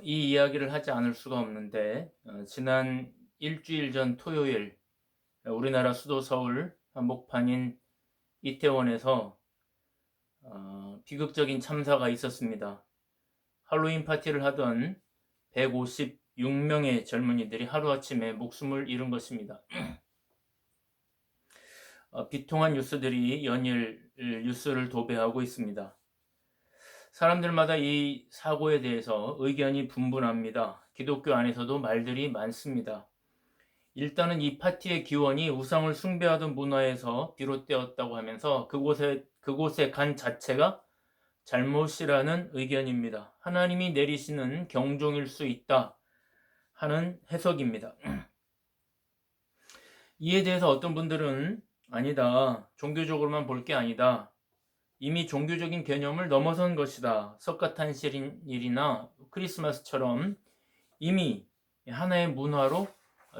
이 이야기를 하지 않을 수가 없는데, 지난 일주일 전 토요일 우리나라 수도 서울 한복판인 이태원에서 비극적인 참사가 있었습니다. 할로윈 파티를 하던 156명의 젊은이들이 하루아침에 목숨을 잃은 것입니다. 비통한 뉴스들이 연일 뉴스를 도배하고 있습니다. 사람들마다 이 사고에 대해서 의견이 분분합니다. 기독교 안에서도 말들이 많습니다. 일단은 이 파티의 기원이 우상을 숭배하던 문화에서 비롯되었다고 하면서 그곳에 간 자체가 잘못이라는 의견입니다. 하나님이 내리시는 경종일 수 있다 하는 해석입니다. 이에 대해서 어떤 분들은 아니다, 종교적으로만 볼 게 아니다, 이미 종교적인 개념을 넘어선 것이다, 석가탄신일이나 크리스마스처럼 이미 하나의 문화로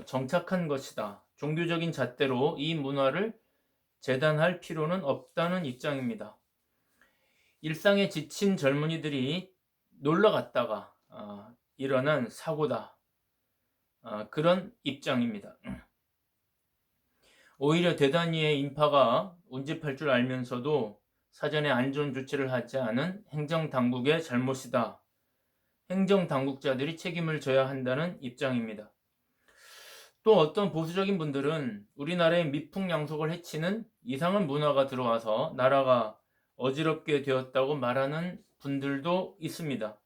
정착한 것이다, 종교적인 잣대로 이 문화를 재단할 필요는 없다는 입장입니다. 일상에 지친 젊은이들이 놀러 갔다가 일어난 사고다, 그런 입장입니다. 오히려 대단위의 인파가 운집할 줄 알면서도 사전에 안전 조치를 하지 않은 행정당국의 잘못이다, 행정당국자들이 책임을 져야 한다는 입장입니다. 또 어떤 보수적인 분들은 우리나라의 미풍양속을 해치는 이상한 문화가 들어와서 나라가 어지럽게 되었다고 말하는 분들도 있습니다.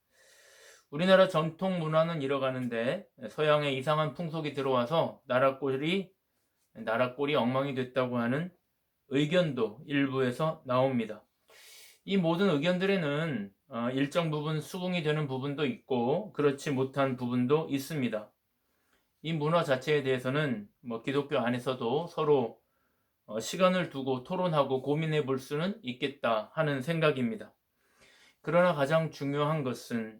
우리나라 전통 문화는 잃어가는데 서양의 이상한 풍속이 들어와서 나라 꼴이 엉망이 됐다고 하는 의견도 일부에서 나옵니다. 이 모든 의견들에는 일정 부분 수긍이 되는 부분도 있고 그렇지 못한 부분도 있습니다. 이 문화 자체에 대해서는 기독교 안에서도 서로 시간을 두고 토론하고 고민해 볼 수는 있겠다 하는 생각입니다. 그러나 가장 중요한 것은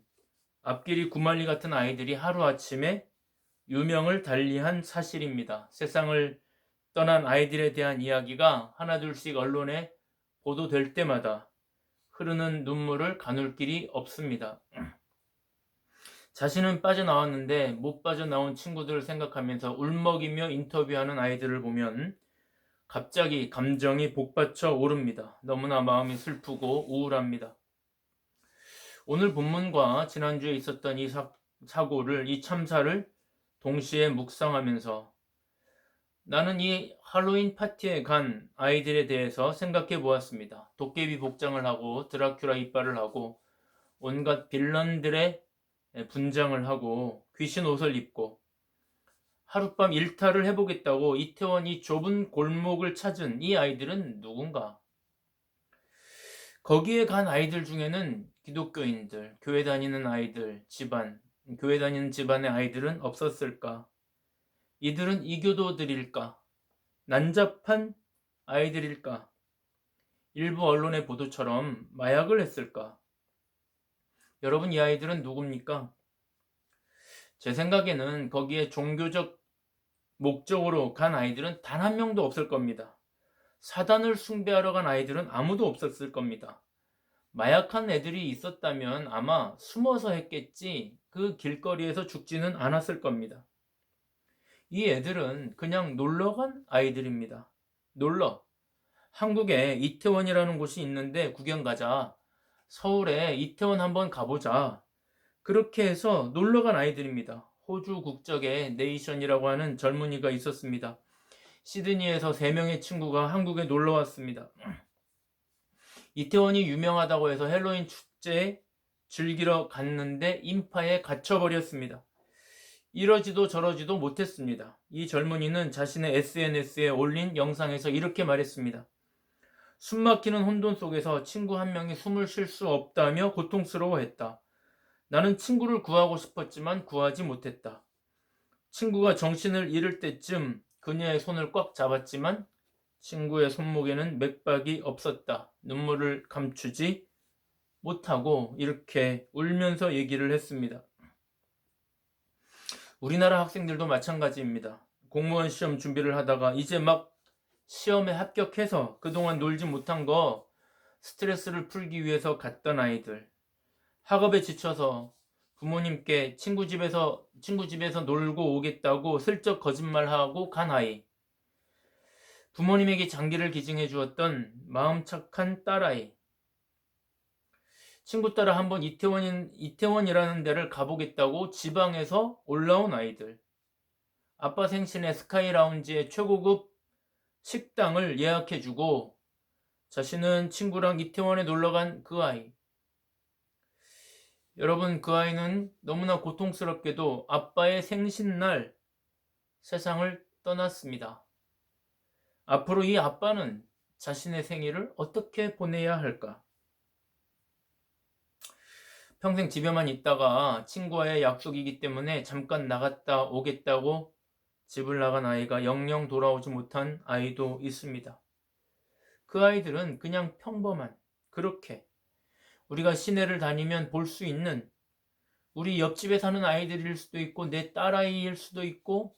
앞길이 구말리 같은 아이들이 하루아침에 유명을 달리한 사실입니다. 세상을 떠난 아이들에 대한 이야기가 하나둘씩 언론에 보도될 때마다 흐르는 눈물을 가눌 길이 없습니다. 자신은 빠져나왔는데 못 빠져나온 친구들을 생각하면서 울먹이며 인터뷰하는 아이들을 보면 갑자기 감정이 복받쳐 오릅니다. 너무나 마음이 슬프고 우울합니다. 오늘 본문과 지난주에 있었던 이 사고를, 이 참사를 동시에 묵상하면서 나는 이 할로윈 파티에 간 아이들에 대해서 생각해 보았습니다. 도깨비 복장을 하고 드라큘라 이빨을 하고 온갖 빌런들의 분장을 하고 귀신 옷을 입고 하룻밤 일탈을 해보겠다고 이태원 이 좁은 골목을 찾은 이 아이들은 누군가? 거기에 간 아이들 중에는 기독교인들, 교회 다니는 아이들, 교회 다니는 집안의 아이들은 없었을까? 이들은 이교도들일까? 난잡한 아이들일까? 일부 언론의 보도처럼 마약을 했을까? 여러분, 이 아이들은 누굽니까? 제 생각에는 거기에 종교적 목적으로 간 아이들은 단 한 명도 없을 겁니다. 사단을 숭배하러 간 아이들은 아무도 없었을 겁니다. 마약한 애들이 있었다면 아마 숨어서 했겠지 그 길거리에서 죽지는 않았을 겁니다. 이 애들은 그냥 놀러 간 아이들입니다. 놀러. 한국에 이태원이라는 곳이 있는데 구경 가자. 서울에 이태원 한번 가보자. 그렇게 해서 놀러 간 아이들입니다. 호주 국적의 네이션이라고 하는 젊은이가 있었습니다. 시드니에서 3명의 친구가 한국에 놀러 왔습니다. 이태원이 유명하다고 해서 헬로윈 축제 즐기러 갔는데 인파에 갇혀버렸습니다. 이러지도 저러지도 못했습니다. 이 젊은이는 자신의 SNS에 올린 영상에서 이렇게 말했습니다. 숨막히는 혼돈 속에서 친구 한 명이 숨을 쉴 수 없다며 고통스러워했다. 나는 친구를 구하고 싶었지만 구하지 못했다. 친구가 정신을 잃을 때쯤 그녀의 손을 꽉 잡았지만 친구의 손목에는 맥박이 없었다. 눈물을 감추지 못하고 이렇게 울면서 얘기를 했습니다. 우리나라 학생들도 마찬가지입니다. 공무원 시험 준비를 하다가 이제 막 시험에 합격해서 그동안 놀지 못한 거 스트레스를 풀기 위해서 갔던 아이들, 학업에 지쳐서 부모님께 친구 집에서 놀고 오겠다고 슬쩍 거짓말하고 간 아이. 부모님에게 장기를 기증해 주었던 마음 착한 딸아이. 친구 따라 한번 이태원이라는 데를 가보겠다고 지방에서 올라온 아이들. 아빠 생신에 스카이 라운지의 최고급 식당을 예약해주고 자신은 친구랑 이태원에 놀러간 그 아이. 여러분, 그 아이는 너무나 고통스럽게도 아빠의 생신날 세상을 떠났습니다. 앞으로 이 아빠는 자신의 생일을 어떻게 보내야 할까? 평생 집에만 있다가 친구와의 약속이기 때문에 잠깐 나갔다 오겠다고 집을 나간 아이가 영영 돌아오지 못한 아이도 있습니다. 그 아이들은 그냥 평범한, 그렇게 우리가 시내를 다니면 볼 수 있는 우리 옆집에 사는 아이들일 수도 있고 내 딸아이일 수도 있고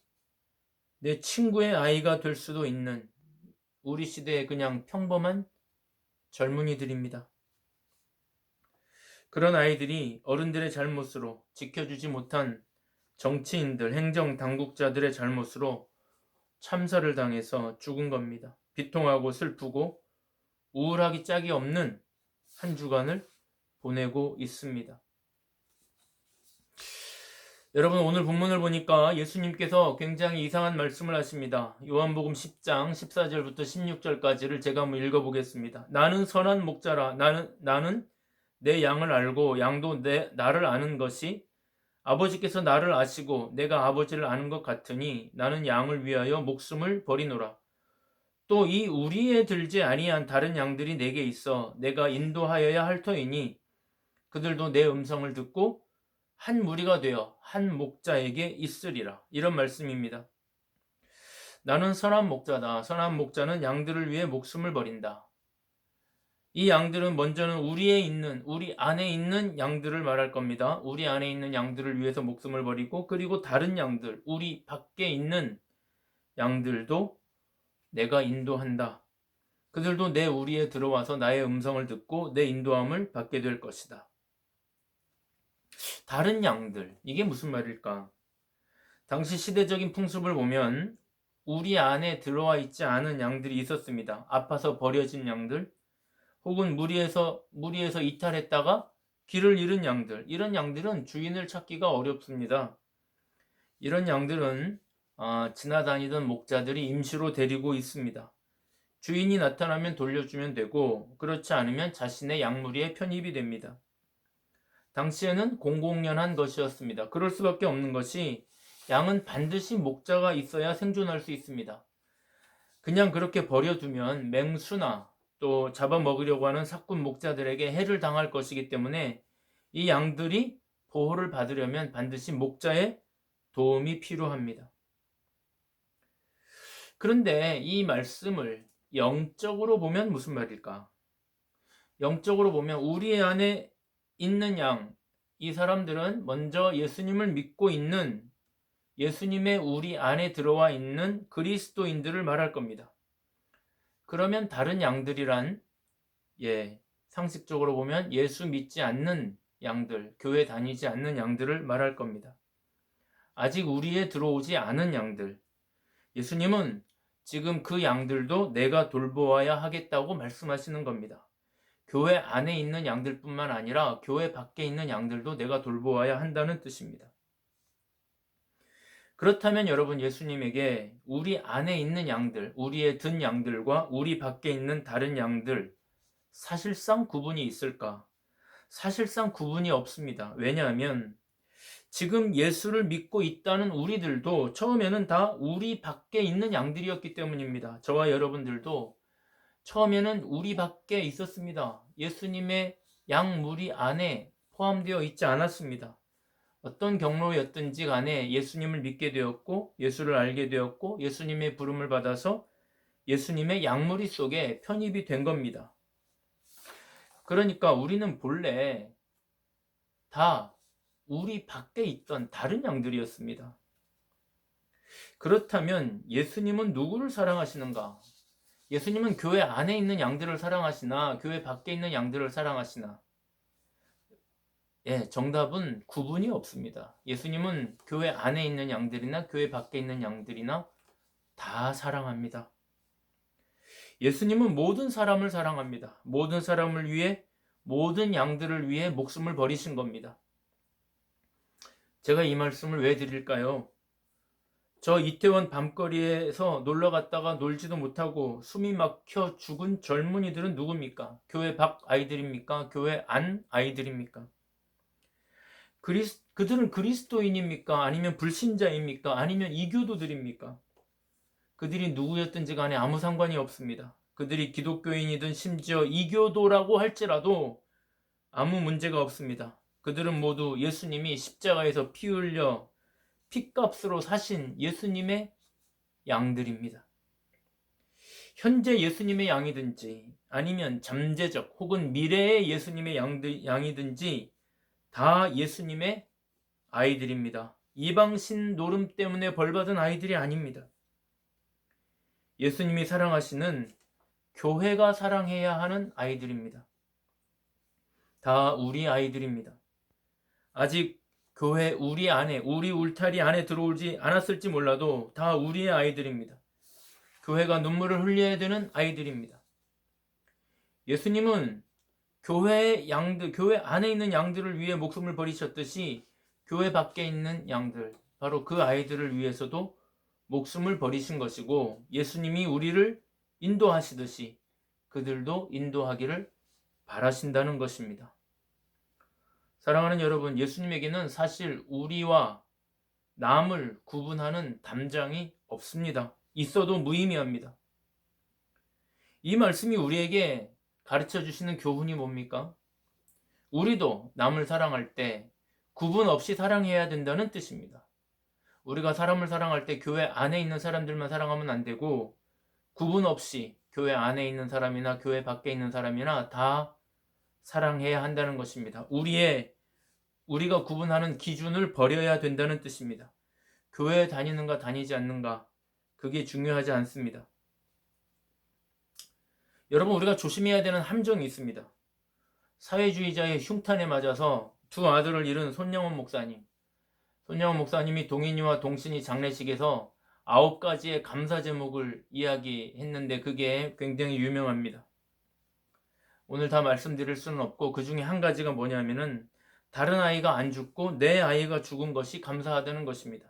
내 친구의 아이가 될 수도 있는 우리 시대의 그냥 평범한 젊은이들입니다. 그런 아이들이 어른들의 잘못으로 지켜주지 못한 정치인들, 행정당국자들의 잘못으로 참사를 당해서 죽은 겁니다. 비통하고 슬프고 우울하기 짝이 없는 한 주간을 보내고 있습니다. 여러분, 오늘 본문을 보니까 예수님께서 굉장히 이상한 말씀을 하십니다. 요한복음 10장 14절부터 16절까지를 제가 한번 읽어보겠습니다. 나는 선한 목자라. 나는 내 양을 알고 양도 나를 아는 것이 아버지께서 나를 아시고 내가 아버지를 아는 것 같으니 나는 양을 위하여 목숨을 버리노라. 또 이 우리에 들지 아니한 다른 양들이 내게 있어 내가 인도하여야 할 터이니 그들도 내 음성을 듣고 한 무리가 되어 한 목자에게 있으리라. 이런 말씀입니다. 나는 선한 목자다. 선한 목자는 양들을 위해 목숨을 버린다. 이 양들은 먼저는 우리 안에 있는 양들을 말할 겁니다. 우리 안에 있는 양들을 위해서 목숨을 버리고 그리고 다른 양들, 우리 밖에 있는 양들도 내가 인도한다. 그들도 내 우리에 들어와서 나의 음성을 듣고 내 인도함을 받게 될 것이다. 다른 양들, 이게 무슨 말일까? 당시 시대적인 풍습을 보면 우리 안에 들어와 있지 않은 양들이 있었습니다. 아파서 버려진 양들, 혹은 무리에서 이탈했다가 길을 잃은 양들, 이런 양들은 주인을 찾기가 어렵습니다. 이런 양들은 지나다니던 목자들이 임시로 데리고 있습니다. 주인이 나타나면 돌려주면 되고 그렇지 않으면 자신의 양무리에 편입이 됩니다. 당시에는 공공연한 것이었습니다. 그럴 수밖에 없는 것이 양은 반드시 목자가 있어야 생존할 수 있습니다. 그냥 그렇게 버려두면 맹수나 또 잡아먹으려고 하는 사꾼 목자들에게 해를 당할 것이기 때문에 이 양들이 보호를 받으려면 반드시 목자의 도움이 필요합니다. 그런데 이 말씀을 영적으로 보면 무슨 말일까? 영적으로 보면 우리 안에 있는 양, 이 사람들은 먼저 예수님을 믿고 있는 예수님의 우리 안에 들어와 있는 그리스도인들을 말할 겁니다. 그러면 다른 양들이란 상식적으로 보면 예수 믿지 않는 양들, 교회 다니지 않는 양들을 말할 겁니다. 아직 우리에 들어오지 않은 양들. 예수님은 지금 그 양들도 내가 돌보아야 하겠다고 말씀하시는 겁니다. 교회 안에 있는 양들뿐만 아니라 교회 밖에 있는 양들도 내가 돌보아야 한다는 뜻입니다. 그렇다면 여러분, 예수님에게 우리 안에 있는 양들, 우리의 든 양들과 우리 밖에 있는 다른 양들, 사실상 구분이 있을까? 사실상 구분이 없습니다. 왜냐하면 지금 예수를 믿고 있다는 우리들도 처음에는 다 우리 밖에 있는 양들이었기 때문입니다. 저와 여러분들도 처음에는 우리 밖에 있었습니다. 예수님의 양무리 안에 포함되어 있지 않았습니다. 어떤 경로였든지 간에 예수님을 믿게 되었고 예수를 알게 되었고 예수님의 부름을 받아서 예수님의 양무리 속에 편입이 된 겁니다. 그러니까 우리는 본래 다 우리 밖에 있던 다른 양들이었습니다. 그렇다면 예수님은 누구를 사랑하시는가? 예수님은 교회 안에 있는 양들을 사랑하시나 교회 밖에 있는 양들을 사랑하시나? 정답은 구분이 없습니다. 예수님은 교회 안에 있는 양들이나 교회 밖에 있는 양들이나 다 사랑합니다. 예수님은 모든 사람을 사랑합니다. 모든 사람을 위해, 모든 양들을 위해 목숨을 버리신 겁니다. 제가 이 말씀을 왜 드릴까요? 저 이태원 밤거리에서 놀러 갔다가 놀지도 못하고 숨이 막혀 죽은 젊은이들은 누굽니까? 교회 밖 아이들입니까? 교회 안 아이들입니까? 그들은 그리스도인입니까? 아니면 불신자입니까? 아니면 이교도들입니까? 그들이 누구였든지 간에 아무 상관이 없습니다. 그들이 기독교인이든 심지어 이교도라고 할지라도 아무 문제가 없습니다. 그들은 모두 예수님이 십자가에서 피 흘려 피값으로 사신 예수님의 양들입니다. 현재 예수님의 양이든지 아니면 잠재적 혹은 미래의 예수님의 양이든지 다 예수님의 아이들입니다. 이방신 노름 때문에 벌받은 아이들이 아닙니다. 예수님이 사랑하시는 교회가 사랑해야 하는 아이들입니다. 다 우리 아이들입니다. 아직 교회 우리 안에, 우리 울타리 안에 들어오지 않았을지 몰라도 다 우리의 아이들입니다. 교회가 눈물을 흘려야 되는 아이들입니다. 예수님은 교회의 양들, 교회 안에 있는 양들을 위해 목숨을 버리셨듯이 교회 밖에 있는 양들, 바로 그 아이들을 위해서도 목숨을 버리신 것이고, 예수님이 우리를 인도하시듯이 그들도 인도하기를 바라신다는 것입니다. 사랑하는 여러분, 예수님에게는 사실 우리와 남을 구분하는 담장이 없습니다. 있어도 무의미합니다. 이 말씀이 우리에게 가르쳐 주시는 교훈이 뭡니까? 우리도 남을 사랑할 때 구분 없이 사랑해야 된다는 뜻입니다. 우리가 사람을 사랑할 때 교회 안에 있는 사람들만 사랑하면 안 되고, 구분 없이 교회 안에 있는 사람이나 교회 밖에 있는 사람이나 다 사랑해야 한다는 것입니다. 우리가 구분하는 기준을 버려야 된다는 뜻입니다. 교회에 다니는가 다니지 않는가, 그게 중요하지 않습니다. 여러분, 우리가 조심해야 되는 함정이 있습니다. 사회주의자의 흉탄에 맞아서 두 아들을 잃은 손영원 목사님이 동인이와 동신이 장례식에서 9가지의 감사 제목을 이야기했는데 그게 굉장히 유명합니다. 오늘 다 말씀드릴 수는 없고, 그 중에 한 가지가 뭐냐면은 다른 아이가 안 죽고 내 아이가 죽은 것이 감사하다는 것입니다.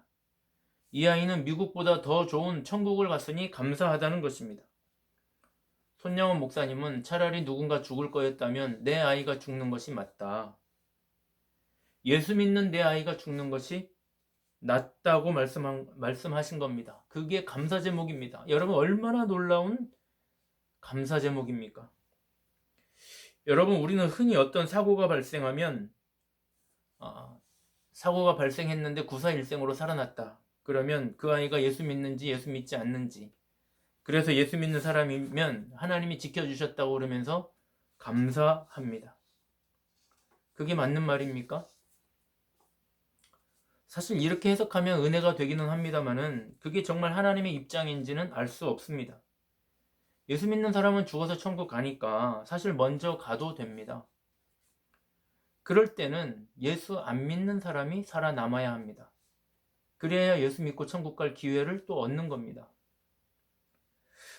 이 아이는 미국보다 더 좋은 천국을 갔으니 감사하다는 것입니다. 손영원 목사님은 차라리 누군가 죽을 거였다면 내 아이가 죽는 것이 맞다. 예수 믿는 내 아이가 죽는 것이 낫다고 말씀하신 겁니다. 그게 감사 제목입니다. 여러분, 얼마나 놀라운 감사 제목입니까? 여러분, 우리는 흔히 어떤 사고가 발생하면 사고가 발생했는데 구사일생으로 살아났다. 그러면 그 아이가 예수 믿는지 예수 믿지 않는지, 그래서 예수 믿는 사람이면 하나님이 지켜주셨다고 그러면서 감사합니다. 그게 맞는 말입니까? 사실 이렇게 해석하면 은혜가 되기는 합니다만은 그게 정말 하나님의 입장인지는 알 수 없습니다. 예수 믿는 사람은 죽어서 천국 가니까 사실 먼저 가도 됩니다. 그럴 때는 예수 안 믿는 사람이 살아남아야 합니다. 그래야 예수 믿고 천국 갈 기회를 또 얻는 겁니다.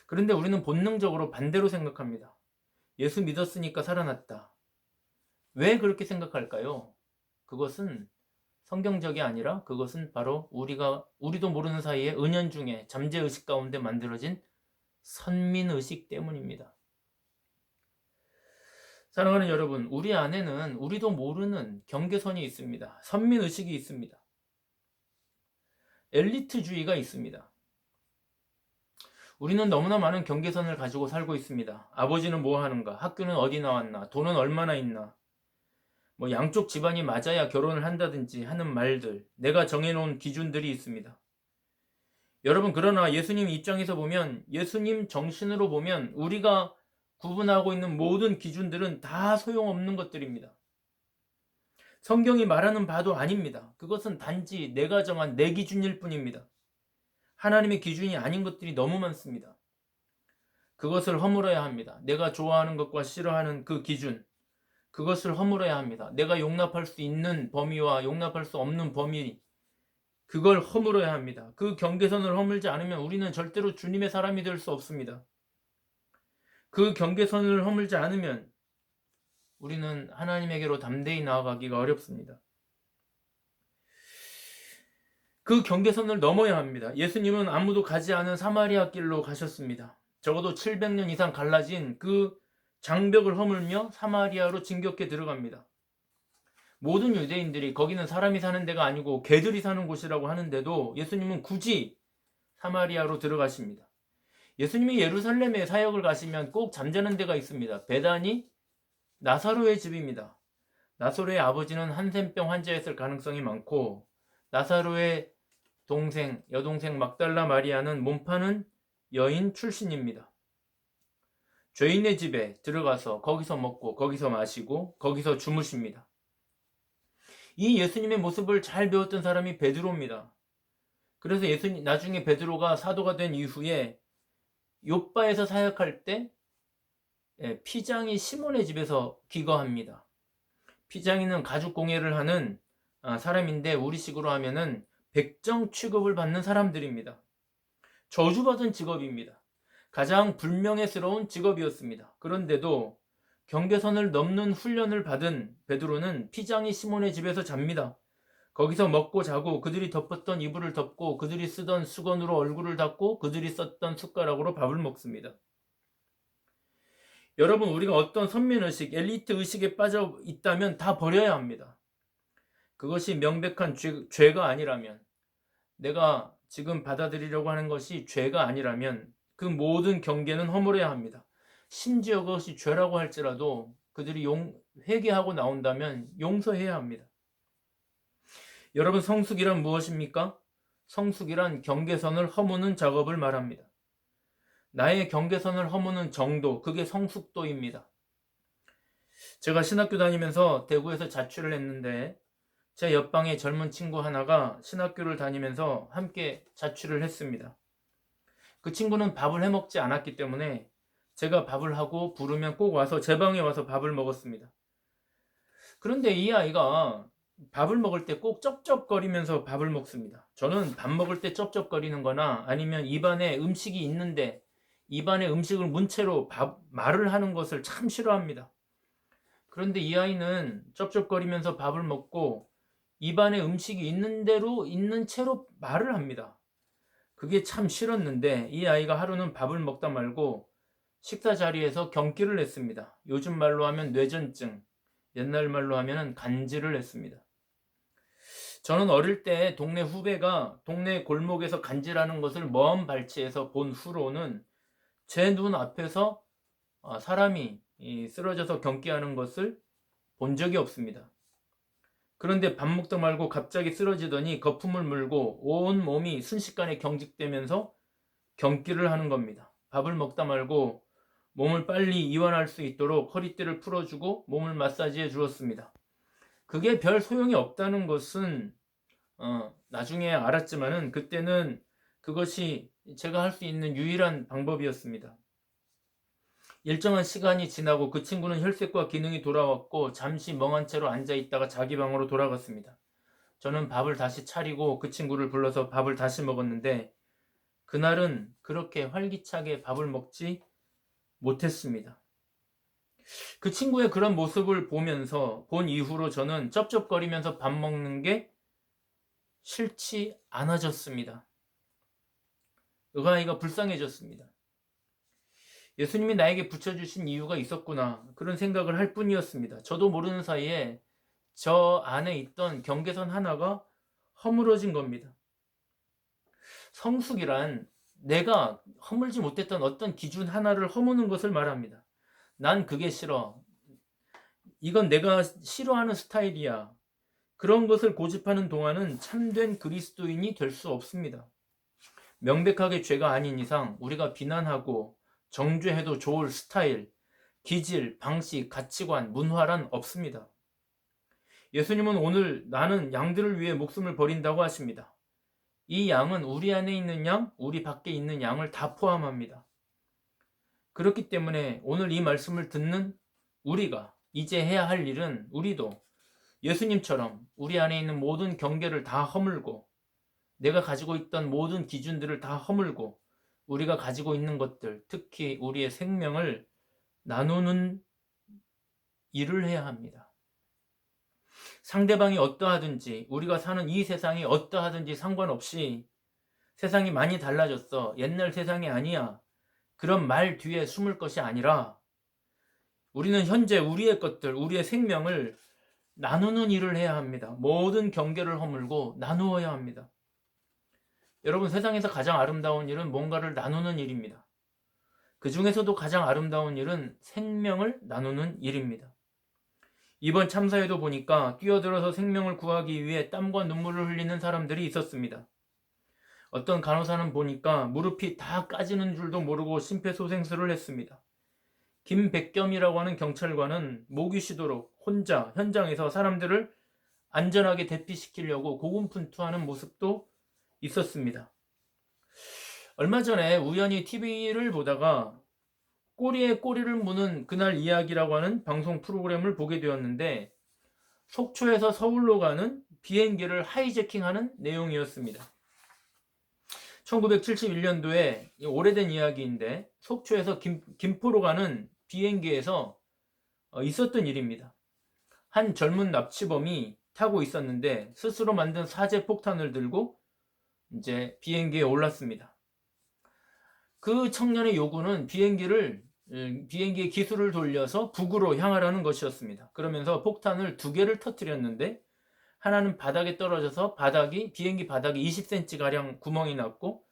그런데 우리는 본능적으로 반대로 생각합니다. 예수 믿었으니까 살아났다. 왜 그렇게 생각할까요? 그것은 성경적이 아니라 그것은 바로 우리도 모르는 사이에 은연중에 잠재의식 가운데 만들어진 선민의식 때문입니다. 사랑하는 여러분, 우리 안에는 우리도 모르는 경계선이 있습니다. 선민의식이 있습니다. 엘리트주의가 있습니다. 우리는 너무나 많은 경계선을 가지고 살고 있습니다. 아버지는 뭐 하는가? 학교는 어디 나왔나? 돈은 얼마나 있나? 양쪽 집안이 맞아야 결혼을 한다든지 하는 말들, 내가 정해놓은 기준들이 있습니다. 여러분, 그러나 예수님 입장에서 보면, 예수님 정신으로 보면 우리가 구분하고 있는 모든 기준들은 다 소용없는 것들입니다. 성경이 말하는 바도 아닙니다. 그것은 단지 내가 정한 내 기준일 뿐입니다. 하나님의 기준이 아닌 것들이 너무 많습니다. 그것을 허물어야 합니다. 내가 좋아하는 것과 싫어하는 그 기준, 그것을 허물어야 합니다. 내가 용납할 수 있는 범위와 용납할 수 없는 범위, 그걸 허물어야 합니다. 그 경계선을 허물지 않으면 우리는 절대로 주님의 사람이 될 수 없습니다. 그 경계선을 허물지 않으면 우리는 하나님에게로 담대히 나아가기가 어렵습니다. 그 경계선을 넘어야 합니다. 예수님은 아무도 가지 않은 사마리아 길로 가셨습니다. 적어도 700년 이상 갈라진 그 장벽을 허물며 사마리아로 진격해 들어갑니다. 모든 유대인들이 거기는 사람이 사는 데가 아니고 개들이 사는 곳이라고 하는데도 예수님은 굳이 사마리아로 들어가십니다. 예수님이 예루살렘에 사역을 가시면 꼭 잠자는 데가 있습니다. 베다니 나사로의 집입니다. 나사로의 아버지는 한센병 환자였을 가능성이 많고 나사로의 여동생 막달라 마리아는 몸 파는 여인 출신입니다. 죄인의 집에 들어가서 거기서 먹고 거기서 마시고 거기서 주무십니다. 이 예수님의 모습을 잘 배웠던 사람이 베드로입니다. 그래서 나중에 베드로가 사도가 된 이후에 욥바에서 사역할 때 피장이 시몬의 집에서 기거합니다. 피장이는 가죽 공예를 하는 사람인데 우리식으로 하면은 백정 취급을 받는 사람들입니다. 저주받은 직업입니다. 가장 불명예스러운 직업이었습니다. 그런데도 경계선을 넘는 훈련을 받은 베드로는 피장이 시몬의 집에서 잡니다. 거기서 먹고 자고 그들이 덮었던 이불을 덮고 그들이 쓰던 수건으로 얼굴을 닦고 그들이 썼던 숟가락으로 밥을 먹습니다. 여러분, 우리가 어떤 선민의식, 엘리트 의식에 빠져 있다면 다 버려야 합니다. 그것이 명백한 죄가 아니라면, 내가 지금 받아들이려고 하는 것이 죄가 아니라면 그 모든 경계는 허물어야 합니다. 심지어 그것이 죄라고 할지라도 그들이 회개하고 나온다면 용서해야 합니다. 여러분, 성숙이란 무엇입니까? 성숙이란 경계선을 허무는 작업을 말합니다. 나의 경계선을 허무는 정도, 그게 성숙도입니다. 제가 신학교 다니면서 대구에서 자취를 했는데 제 옆방에 젊은 친구 하나가 신학교를 다니면서 함께 자취를 했습니다. 그 친구는 밥을 해먹지 않았기 때문에 제가 밥을 하고 부르면 꼭 와서 제 방에 와서 밥을 먹었습니다. 그런데 이 아이가 밥을 먹을 때 꼭 쩝쩝거리면서 밥을 먹습니다. 저는 밥 먹을 때 쩝쩝거리는 거나 아니면 입안에 음식이 있는데 입안에 음식을 문 채로 말을 하는 것을 참 싫어합니다. 그런데 이 아이는 쩝쩝거리면서 밥을 먹고 입안에 음식이 있는 대로 있는 채로 말을 합니다. 그게 참 싫었는데 이 아이가 하루는 밥을 먹다 말고 식사 자리에서 경기를 냈습니다. 요즘 말로 하면 뇌전증, 옛날 말로 하면 간질을 했습니다. 저는 어릴 때 동네 후배가 동네 골목에서 간질하는 것을 먼 발치에서 본 후로는 제 눈 앞에서 사람이 쓰러져서 경기하는 것을 본 적이 없습니다. 그런데 밥 먹다 말고 갑자기 쓰러지더니 거품을 물고 온 몸이 순식간에 경직되면서 경기를 하는 겁니다. 밥을 먹다 말고 몸을 빨리 이완할 수 있도록 허리띠를 풀어주고 몸을 마사지해 주었습니다. 그게 별 소용이 없다는 것은 나중에 알았지만은 그때는 그것이 제가 할 수 있는 유일한 방법이었습니다. 일정한 시간이 지나고 그 친구는 혈색과 기능이 돌아왔고 잠시 멍한 채로 앉아있다가 자기 방으로 돌아갔습니다. 저는 밥을 다시 차리고 그 친구를 불러서 밥을 다시 먹었는데 그날은 그렇게 활기차게 밥을 먹지 못했습니다. 그 친구의 그런 모습을 본 이후로 저는 쩝쩝거리면서 밥 먹는 게 싫지 않아졌습니다. 그 아이가 불쌍해졌습니다. 예수님이 나에게 붙여주신 이유가 있었구나, 그런 생각을 할 뿐이었습니다. 저도 모르는 사이에 저 안에 있던 경계선 하나가 허물어진 겁니다. 성숙이란 내가 허물지 못했던 어떤 기준 하나를 허무는 것을 말합니다. 난 그게 싫어. 이건 내가 싫어하는 스타일이야. 그런 것을 고집하는 동안은 참된 그리스도인이 될 수 없습니다. 명백하게 죄가 아닌 이상 우리가 비난하고 정죄해도 좋을 스타일, 기질, 방식, 가치관, 문화란 없습니다. 예수님은 오늘 나는 양들을 위해 목숨을 버린다고 하십니다. 이 양은 우리 안에 있는 양, 우리 밖에 있는 양을 다 포함합니다. 그렇기 때문에 오늘 이 말씀을 듣는 우리가 이제 해야 할 일은 우리도 예수님처럼 우리 안에 있는 모든 경계를 다 허물고 내가 가지고 있던 모든 기준들을 다 허물고 우리가 가지고 있는 것들, 특히 우리의 생명을 나누는 일을 해야 합니다. 상대방이 어떠하든지 우리가 사는 이 세상이 어떠하든지 상관없이 세상이 많이 달라졌어. 옛날 세상이 아니야. 그런 말 뒤에 숨을 것이 아니라 우리는 현재 우리의 것들, 우리의 생명을 나누는 일을 해야 합니다. 모든 경계를 허물고 나누어야 합니다. 여러분, 세상에서 가장 아름다운 일은 뭔가를 나누는 일입니다. 그 중에서도 가장 아름다운 일은 생명을 나누는 일입니다. 이번 참사에도 보니까 뛰어들어서 생명을 구하기 위해 땀과 눈물을 흘리는 사람들이 있었습니다. 어떤 간호사는 보니까 무릎이 다 까지는 줄도 모르고 심폐소생술을 했습니다. 김백겸이라고 하는 경찰관은 목이 쉬도록 혼자 현장에서 사람들을 안전하게 대피시키려고 고군분투하는 모습도 있었습니다. 얼마 전에 우연히 TV를 보다가 꼬리에 꼬리를 무는 그날 이야기라고 하는 방송 프로그램을 보게 되었는데 속초에서 서울로 가는 비행기를 하이제킹하는 내용이었습니다. 1971년도에 오래된 이야기인데 속초에서 김포로 가는 비행기에서 있었던 일입니다. 한 젊은 납치범이 타고 있었는데 스스로 만든 사제 폭탄을 들고 이제 비행기에 올랐습니다. 그 청년의 요구는 비행기의 기술을 돌려서 북으로 향하라는 것이었습니다. 그러면서 폭탄을 2개를 터뜨렸는데 하나는 바닥에 떨어져서 비행기 바닥이 20cm가량 구멍이 났고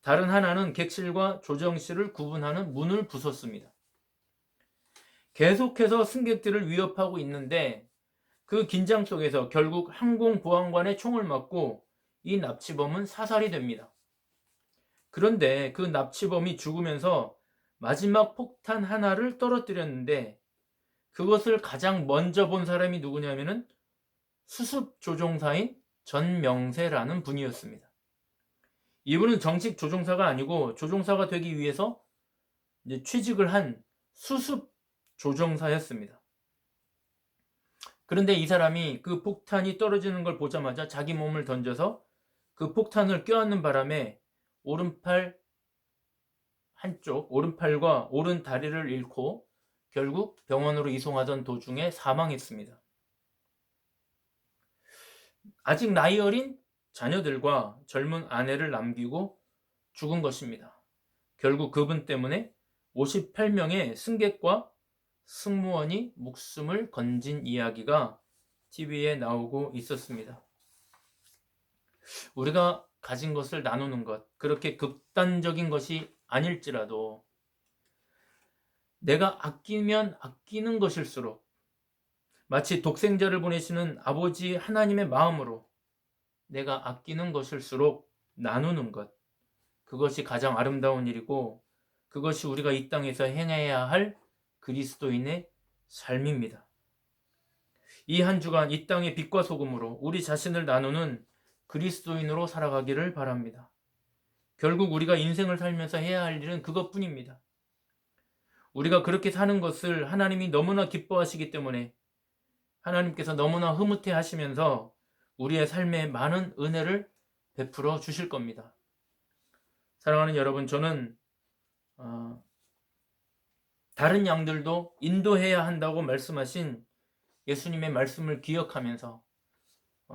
다른 하나는 객실과 조정실을 구분하는 문을 부쉈습니다. 계속해서 승객들을 위협하고 있는데 그 긴장 속에서 결국 항공보안관의 총을 맞고 이 납치범은 사살이 됩니다. 그런데 그 납치범이 죽으면서 마지막 폭탄 하나를 떨어뜨렸는데 그것을 가장 먼저 본 사람이 누구냐면은 수습조종사인 전명세라는 분이었습니다. 이분은 정식 조종사가 아니고 조종사가 되기 위해서 이제 취직을 한 수습조종사였습니다. 그런데 이 사람이 그 폭탄이 떨어지는 걸 보자마자 자기 몸을 던져서 그 폭탄을 껴안는 바람에 오른팔 한쪽, 오른팔과 오른 다리를 잃고 결국 병원으로 이송하던 도중에 사망했습니다. 아직 나이 어린 자녀들과 젊은 아내를 남기고 죽은 것입니다. 결국 그분 때문에 58명의 승객과 승무원이 목숨을 건진 이야기가 TV에 나오고 있었습니다. 우리가 가진 것을 나누는 것, 그렇게 극단적인 것이 아닐지라도 내가 아끼면 아끼는 것일수록 마치 독생자를 보내시는 아버지 하나님의 마음으로 내가 아끼는 것일수록 나누는 것, 그것이 가장 아름다운 일이고 그것이 우리가 이 땅에서 행해야 할 그리스도인의 삶입니다. 이 한 주간 이 땅의 빛과 소금으로 우리 자신을 나누는 그리스도인으로 살아가기를 바랍니다. 결국 우리가 인생을 살면서 해야 할 일은 그것뿐입니다. 우리가 그렇게 사는 것을 하나님이 너무나 기뻐하시기 때문에 하나님께서 너무나 흐뭇해 하시면서 우리의 삶에 많은 은혜를 베풀어 주실 겁니다. 사랑하는 여러분, 저는 다른 양들도 인도해야 한다고 말씀하신 예수님의 말씀을 기억하면서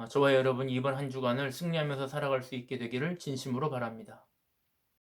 저와 여러분이 이번 한 주간을 승리하면서 살아갈 수 있게 되기를 진심으로 바랍니다.